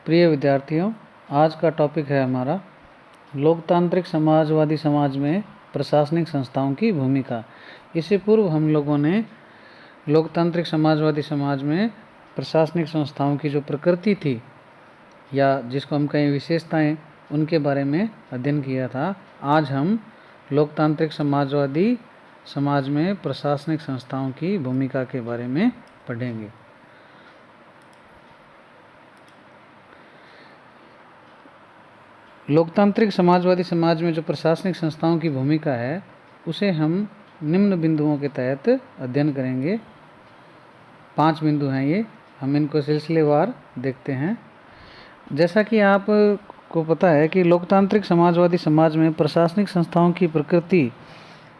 प्रिय विद्यार्थियों, आज का टॉपिक है हमारा लोकतांत्रिक समाजवादी समाज में प्रशासनिक संस्थाओं की भूमिका। इससे पूर्व हम लोगों ने लोकतांत्रिक समाजवादी समाज में प्रशासनिक संस्थाओं की जो प्रकृति थी या जिसको हम कहें विशेषताएं, उनके बारे में अध्ययन किया था। आज हम लोकतांत्रिक समाजवादी समाज में प्रशासनिक संस्थाओं की भूमिका के बारे में पढ़ेंगे। लोकतांत्रिक समाजवादी समाज में जो प्रशासनिक संस्थाओं की भूमिका है उसे हम निम्न बिंदुओं के तहत अध्ययन करेंगे। 5 बिंदु हैं ये, हम इनको सिलसिलेवार देखते हैं। जैसा कि आप को पता है कि लोकतांत्रिक समाजवादी समाज में प्रशासनिक संस्थाओं की प्रकृति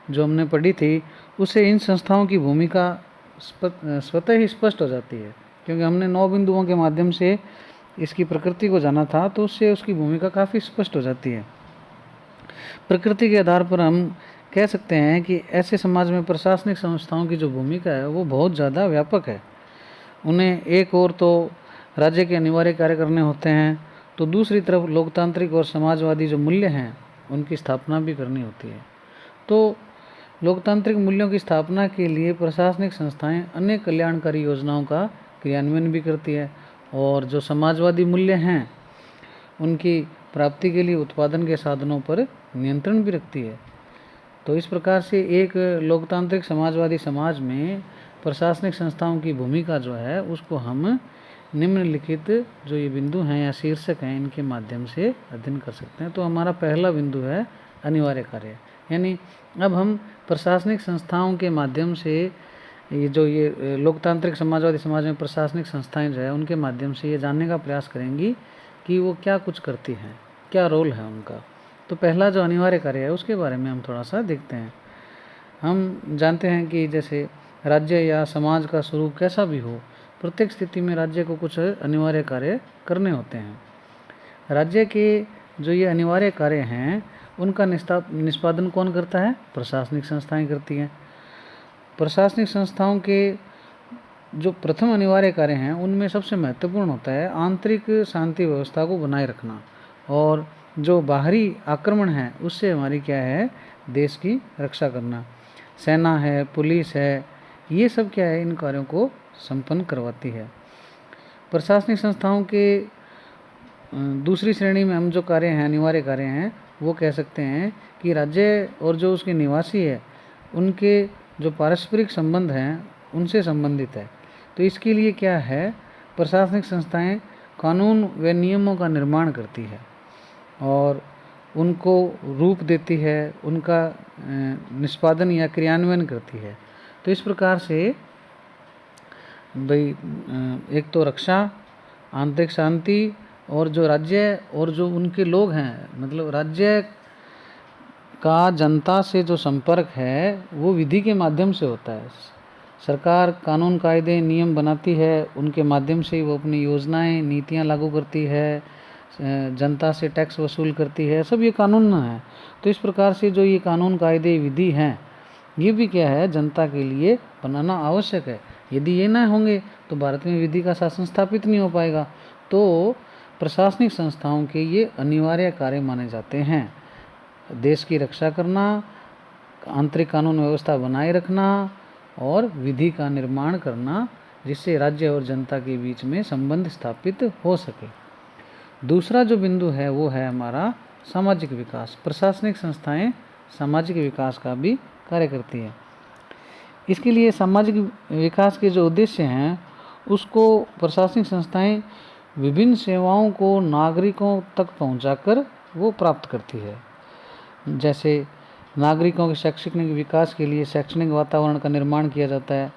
जो हमने पढ़ी थी, उससे इन संस्थाओं की भूमिका स्वतः ही स्पष्ट हो जाती है, क्योंकि हमने 9 बिंदुओं के माध्यम से इसकी प्रकृति को जाना था, तो उससे उसकी भूमिका काफ़ी स्पष्ट हो जाती है। प्रकृति के आधार पर हम कह सकते हैं कि ऐसे समाज में प्रशासनिक संस्थाओं की जो भूमिका है वो बहुत ज़्यादा व्यापक है। उन्हें एक ओर तो राज्य के अनिवार्य कार्य करने होते हैं, तो दूसरी तरफ लोकतांत्रिक और समाजवादी जो मूल्य हैं उनकी स्थापना भी करनी होती है। तो लोकतांत्रिक मूल्यों की स्थापना के लिए प्रशासनिक संस्थाएं अनेक कल्याणकारी योजनाओं का क्रियान्वयन भी करती है, और जो समाजवादी मूल्य हैं उनकी प्राप्ति के लिए उत्पादन के साधनों पर नियंत्रण भी रखती है। तो इस प्रकार से एक लोकतांत्रिक समाजवादी समाज में प्रशासनिक संस्थाओं की भूमिका जो है उसको हम निम्नलिखित जो ये बिंदु हैं या शीर्षक हैं इनके माध्यम से अध्ययन कर सकते हैं। तो हमारा पहला बिंदु है अनिवार्य कार्य, यानी अब हम प्रशासनिक संस्थाओं के माध्यम से ये लोकतांत्रिक समाजवादी समाज में प्रशासनिक संस्थाएं जो है उनके माध्यम से ये जानने का प्रयास करेंगी कि वो क्या कुछ करती हैं, क्या रोल है उनका। तो पहला जो अनिवार्य कार्य है उसके बारे में हम थोड़ा सा देखते हैं। हम जानते हैं कि जैसे राज्य या समाज का स्वरूप कैसा भी हो, प्रत्येक स्थिति में राज्य को कुछ अनिवार्य कार्य करने होते हैं। राज्य के जो ये अनिवार्य कार्य हैं उनका निष्पादन कौन करता है? प्रशासनिक संस्थाएं करती हैं। प्रशासनिक संस्थाओं के जो प्रथम अनिवार्य कार्य हैं उनमें सबसे महत्वपूर्ण होता है आंतरिक शांति व्यवस्था को बनाए रखना, और जो बाहरी आक्रमण है उससे हमारी क्या है? देश की रक्षा करना। सेना है, पुलिस है, ये सब क्या है? इन कार्यों को संपन्न करवाती है। प्रशासनिक संस्थाओं के दूसरी श्रेणी में हम जो कार्य हैं, अनिवार्य कार्य हैं, वो कह सकते हैं कि राज्य और जो उसके निवासी है उनके जो पारस्परिक संबंध हैं उनसे संबंधित है। तो इसके लिए क्या है? प्रशासनिक संस्थाएं कानून व नियमों का निर्माण करती है और उनको रूप देती है, उनका निष्पादन या क्रियान्वयन करती है। तो इस प्रकार से भाई एक तो रक्षा, आंतरिक शांति, और जो राज्य और जो उनके लोग हैं, मतलब राज्य का जनता से जो संपर्क है वो विधि के माध्यम से होता है। सरकार कानून कायदे नियम बनाती है, उनके माध्यम से वो अपनी योजनाएं नीतियां लागू करती है, जनता से टैक्स वसूल करती है, सब ये कानून है। तो इस प्रकार से जो ये कानून कायदे विधि हैं ये भी क्या है? जनता के लिए बनाना आवश्यक है। यदि ये ना होंगे तो भारत में विधि का शासन स्थापित नहीं हो पाएगा। तो प्रशासनिक संस्थाओं के ये अनिवार्य कार्य माने जाते हैं। देश की रक्षा करना, आंतरिक कानून व्यवस्था बनाए रखना और विधि का निर्माण करना, जिससे राज्य और जनता के बीच में संबंध स्थापित हो सके। दूसरा जो बिंदु है वो है हमारा सामाजिक विकास। प्रशासनिक संस्थाएं सामाजिक विकास का भी कार्य करती है। इसके लिए सामाजिक विकास के जो उद्देश्य हैं उसको प्रशासनिक संस्थाएं विभिन्न सेवाओं को नागरिकों तक पहुंचाकर वो प्राप्त करती है। जैसे नागरिकों के शैक्षणिक विकास के लिए शैक्षणिक वातावरण का निर्माण किया जाता है,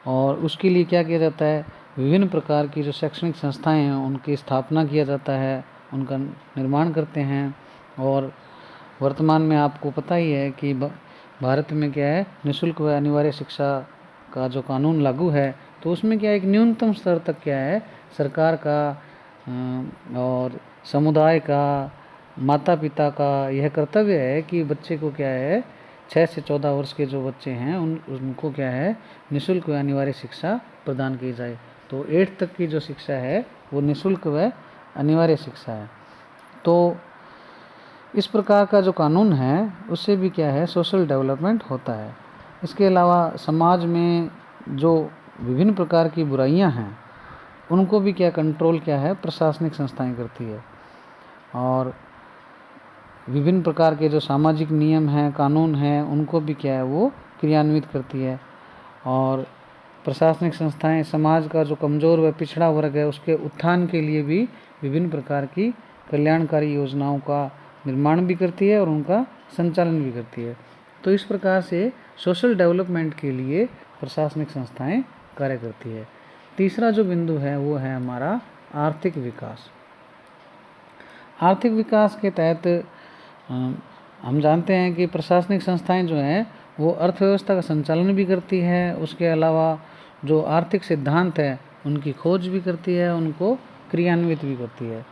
और उसके लिए क्या किया जाता है? विभिन्न प्रकार की जो शैक्षणिक संस्थाएं हैं उनकी स्थापना किया जाता है, उनका निर्माण करते हैं। और वर्तमान में आपको पता ही है कि भारत में क्या है? निःशुल्क व अनिवार्य शिक्षा का जो कानून लागू है, तो उसमें क्या एक न्यूनतम स्तर तक क्या है? सरकार का और समुदाय का, माता पिता का यह कर्तव्य है कि बच्चे को क्या है? 6 से 14 वर्ष के जो बच्चे हैं उनको क्या है? निःशुल्क व अनिवार्य शिक्षा प्रदान की जाए। तो 8th तक की जो शिक्षा है वो निःशुल्क व अनिवार्य शिक्षा है। तो इस प्रकार का जो कानून है उससे भी क्या है, सोशल डेवलपमेंट होता है। इसके अलावा समाज में जो विभिन्न प्रकार की बुराइयां हैं उनको भी क्या कंट्रोल क्या है, प्रशासनिक संस्थाएं करती है। और विभिन्न प्रकार के जो सामाजिक नियम हैं, कानून हैं, उनको भी क्या है वो क्रियान्वित करती है। और प्रशासनिक संस्थाएं समाज का जो कमज़ोर व पिछड़ा वर्ग है उसके उत्थान के लिए भी विभिन्न प्रकार की कल्याणकारी योजनाओं का निर्माण भी करती है और उनका संचालन भी करती है। तो इस प्रकार से सोशल डेवलपमेंट के लिए प्रशासनिक संस्थाएं कार्य करती है। तीसरा जो बिंदु है वो है हमारा आर्थिक विकास। आर्थिक विकास के तहत हम जानते हैं कि प्रशासनिक संस्थाएं जो हैं वो अर्थव्यवस्था का संचालन भी करती है, उसके अलावा जो आर्थिक सिद्धांत है उनकी खोज भी करती है, उनको क्रियान्वित भी करती है।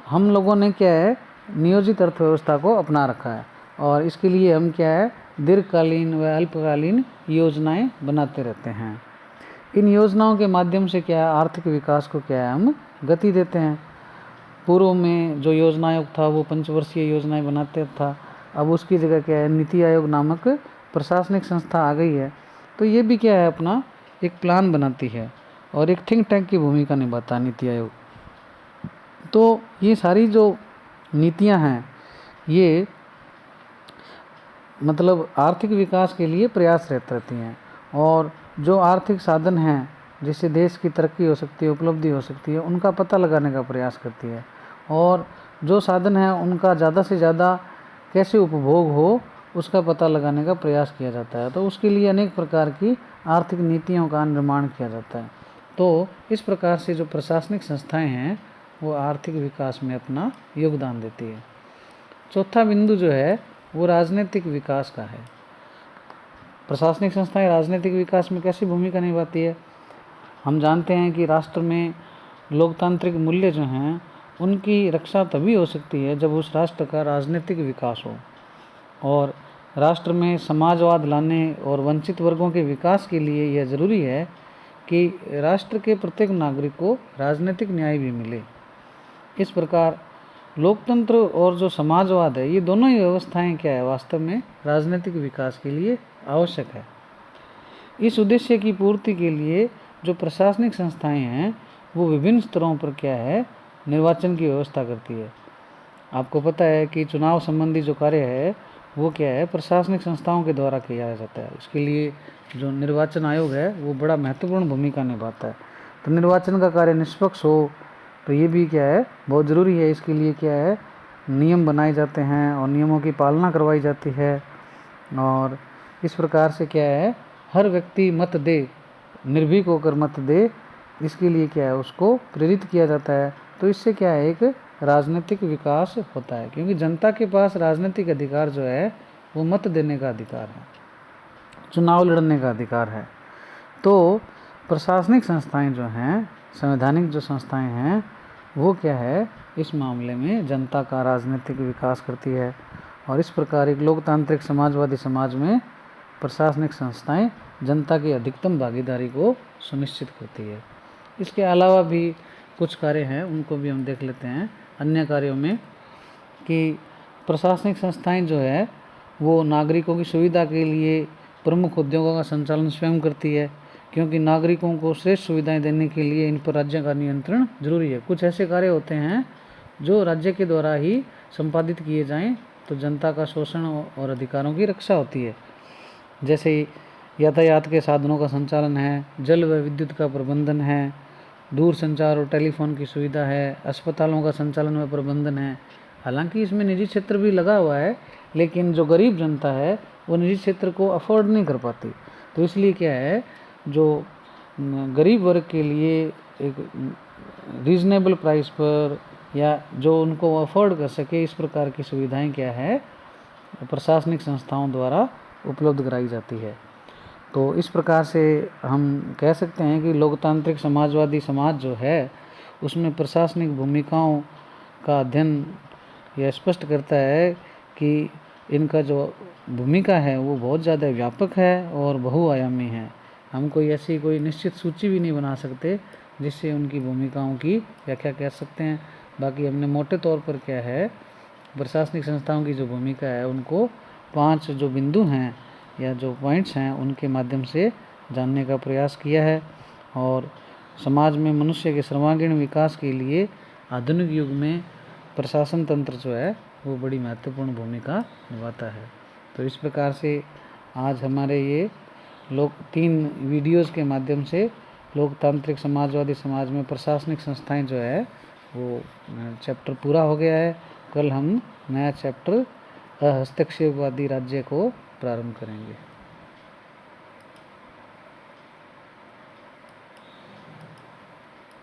हम लोगों ने क्या है, नियोजित अर्थव्यवस्था को अपना रखा है और इसके लिए हम क्या है, दीर्घकालीन व अल्पकालीन योजनाएं बनाते रहते हैं। इन योजनाओं के माध्यम से क्या है, आर्थिक विकास को क्या है हम गति देते हैं। पूर्व में जो योजना आयोग था वो पंचवर्षीय योजनाएं बनाते था, अब उसकी जगह क्या है, नीति आयोग नामक प्रशासनिक संस्था आ गई है। तो ये भी क्या है, अपना एक प्लान बनाती है और एक थिंक टैंक की भूमिका निभाता है नीति आयोग। तो ये सारी जो नीतियां हैं ये मतलब आर्थिक विकास के लिए प्रयासरत रहती हैं और जो आर्थिक साधन हैं जिससे देश की तरक्की हो सकती है, उपलब्धि हो सकती है, उनका पता लगाने का प्रयास करती है। और जो साधन हैं उनका ज़्यादा से ज़्यादा कैसे उपभोग हो उसका पता लगाने का प्रयास किया जाता है। तो उसके लिए अनेक प्रकार की आर्थिक नीतियों का निर्माण किया जाता है। तो इस प्रकार से जो प्रशासनिक संस्थाएं हैं वो आर्थिक विकास में अपना योगदान देती है। चौथा बिंदु जो है वो राजनीतिक विकास का है। प्रशासनिक संस्थाएं राजनीतिक विकास में कैसी भूमिका निभाती है? हम जानते हैं कि राष्ट्र में लोकतांत्रिक मूल्य जो हैं उनकी रक्षा तभी हो सकती है जब उस राष्ट्र का राजनीतिक विकास हो। और राष्ट्र में समाजवाद लाने और वंचित वर्गों के विकास के लिए यह ज़रूरी है कि राष्ट्र के प्रत्येक नागरिक को राजनीतिक न्याय भी मिले। इस प्रकार लोकतंत्र और जो समाजवाद है ये दोनों ही व्यवस्थाएं क्या है, वास्तव में राजनीतिक विकास के लिए आवश्यक है। इस उद्देश्य की पूर्ति के लिए जो प्रशासनिक संस्थाएं हैं वो विभिन्न स्तरों पर क्या है, निर्वाचन की व्यवस्था करती है। आपको पता है कि चुनाव संबंधी जो कार्य है वो क्या है, प्रशासनिक संस्थाओं के द्वारा किया जाता है। इसके लिए जो निर्वाचन आयोग है वो बड़ा महत्वपूर्ण भूमिका निभाता है। तो निर्वाचन का कार्य निष्पक्ष हो तो ये भी क्या है, बहुत ज़रूरी है। इसके लिए क्या है, नियम बनाए जाते हैं और नियमों की पालना करवाई जाती है। और इस प्रकार से क्या है, हर व्यक्ति मत दे, निर्भीक होकर मत दे, इसके लिए क्या है, उसको प्रेरित किया जाता है। तो इससे क्या है, एक राजनीतिक विकास होता है, क्योंकि जनता के पास राजनीतिक अधिकार जो है वो मत देने का अधिकार है, चुनाव लड़ने का अधिकार है। तो प्रशासनिक संस्थाएं जो हैं, संवैधानिक जो संस्थाएं हैं वो क्या है, इस मामले में जनता का राजनीतिक विकास करती है। और इस प्रकार एक लोकतांत्रिक समाजवादी समाज में प्रशासनिक संस्थाएं जनता की अधिकतम भागीदारी को सुनिश्चित करती है। इसके अलावा भी कुछ कार्य हैं, उनको भी हम देख लेते हैं अन्य कार्यों में, कि प्रशासनिक संस्थाएं जो है वो नागरिकों की सुविधा के लिए प्रमुख उद्योगों का संचालन स्वयं करती है, क्योंकि नागरिकों को श्रेष्ठ सुविधाएं देने के लिए इन पर राज्य का नियंत्रण जरूरी है। कुछ ऐसे कार्य होते हैं जो राज्य के द्वारा ही संपादित किए जाएं तो जनता का शोषण और अधिकारों की रक्षा होती है। जैसे यातायात के साधनों का संचालन है, जल व विद्युत का प्रबंधन है, दूर संचार और टेलीफोन की सुविधा है, अस्पतालों का संचालन व प्रबंधन है। हालांकि इसमें निजी क्षेत्र भी लगा हुआ है, लेकिन जो गरीब जनता है वो निजी क्षेत्र को अफोर्ड नहीं कर पाती। तो इसलिए क्या है, जो गरीब वर्ग के लिए एक रीजनेबल प्राइस पर या जो उनको अफोर्ड कर सके, इस प्रकार की सुविधाएं क्या है, प्रशासनिक संस्थाओं द्वारा उपलब्ध कराई जाती है। तो इस प्रकार से हम कह सकते हैं कि लोकतांत्रिक समाजवादी समाज जो है उसमें प्रशासनिक भूमिकाओं का अध्ययन यह स्पष्ट करता है कि इनका जो भूमिका है वो बहुत ज़्यादा व्यापक है और बहुआयामी है। हम कोई ऐसी कोई निश्चित सूची भी नहीं बना सकते जिससे उनकी भूमिकाओं की व्याख्या कर सकते हैं। बाकी हमने मोटे तौर पर क्या है, प्रशासनिक संस्थाओं की जो भूमिका है उनको 5 जो बिंदु हैं या जो पॉइंट्स हैं उनके माध्यम से जानने का प्रयास किया है। और समाज में मनुष्य के सर्वांगीण विकास के लिए आधुनिक युग में प्रशासन तंत्र जो है वो बड़ी महत्वपूर्ण भूमिका निभाता है। तो इस प्रकार से आज हमारे ये 3 वीडियोज़ के माध्यम से लोकतांत्रिक समाजवादी समाज में प्रशासनिक संस्थाएं जो है वो चैप्टर पूरा हो गया है। कल हम नया चैप्टर हस्तक्षेपवादी राज्य को प्रारंभ करेंगे।